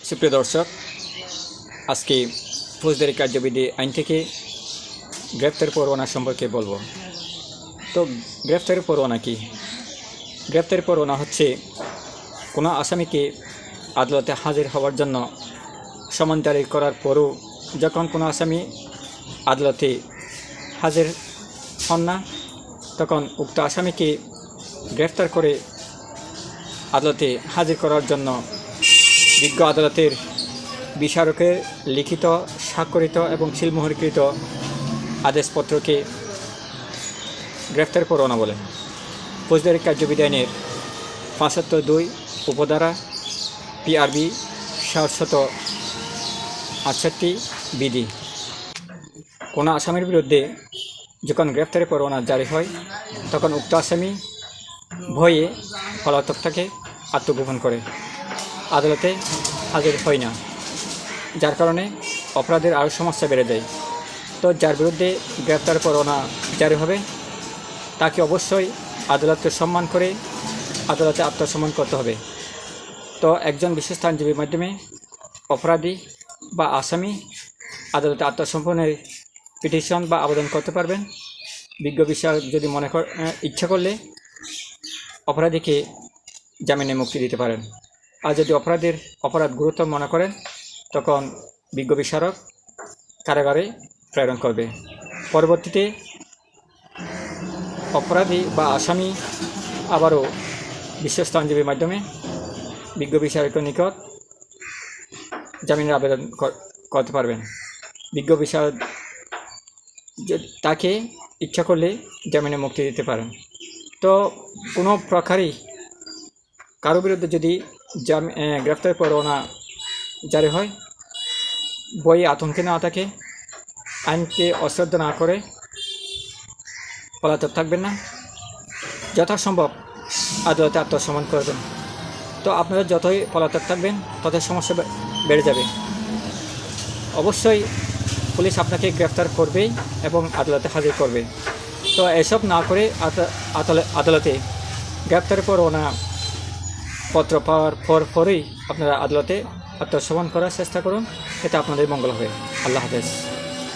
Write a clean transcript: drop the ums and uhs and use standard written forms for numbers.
সুপ্রিয় দর্শক, আজকে ফৌজদারি কার্যবিধি আইন থেকে গ্রেফতার পরোয়ানা সম্পর্কে বলবো। তো গ্রেফতারি পরোয়ানা কি? গ্রেফতারি পরোয়ানা হচ্ছে কোনো আসামিকে আদালতে হাজির হওয়ার জন্য সমন জারি করার পরও যখন কোনো আসামি আদালতে হাজির হন না, তখন উক্ত আসামিকে গ্রেফতার করে আদালতে হাজির করার জন্য বিজ্ঞ আদালতের বিচারকের লিখিত, স্বাক্ষরিত এবং সিলমোহরকৃত আদেশপত্রকে গ্রেফতার পরোয়ানা বলে। ফৌজদারি কার্যবিধি আইনের ৭৫(২) উপধারা PRB ৭৬৮ বিধি। কোনো আসামির বিরুদ্ধে যখন গ্রেফতারি পরোয়ানা জারি হয়, তখন উক্ত আসামি ভয়ে পলাতক থাকে, আত্মগোপন করে, আদালতে হাজির হয় না, যার কারণে অপরাধের আরও সমস্যা বেড়ে যায়। তো যার বিরুদ্ধে গ্রেফতার পরোয়ানা জারি হবে তাকে অবশ্যই আদালতকে সম্মান করে আদালতে আত্মসমর্পণ করতে হবে। তো একজন বিশেষ আইনজীবীর মাধ্যমে অপরাধী বা আসামি আদালতে আত্মসমর্পণের পিটিশন বা আবেদন করতে পারবেন। বিজ্ঞ বিচারক যদি ইচ্ছা করলে অপরাধীকে জামিনে মুক্তি দিতে পারেন। আর যদি অপরাধ গুরুতর মনে করেন, তখন বিজ্ঞ বিচারক কারাগারে প্রেরণ করবে। পরবর্তীতে অপরাধী বা আসামি আবারও বিশ্বস্ত আইনজীবীর মাধ্যমে বিজ্ঞ বিচারকের নিকট জামিনের আবেদন করতে পারবেন। বিজ্ঞ বিচারক তাকে ইচ্ছা করলে জামিনে মুক্তি দিতে পারেন। তো কোনো প্রকারই কারো বিরুদ্ধে যদি গ্রেফতার পরোয়ানা জারি হয়, ভয়ে আতঙ্কে না থাকে, আইনকে অশ্রদ্ধা না করে পলাতক থাকবেন না, যথাসম্ভব আদালতে আত্মসমর্পণ করবেন। তো আপনারা যতই পলাতক থাকবেন ততই সমস্যা বেড়ে যাবে। অবশ্যই পুলিশ আপনাকে গ্রেফতার করবেই এবং আদালতে হাজির করবে। তো এসব না করে আদালতে গ্রেফতার পরোয়ানা পত্র পাওয়ার পরেই আপনারা আদালতে আত্মসমর্পণ করার চেষ্টা করুন। এটা আপনাদের মঙ্গল হবে। আল্লাহ হাফেজ।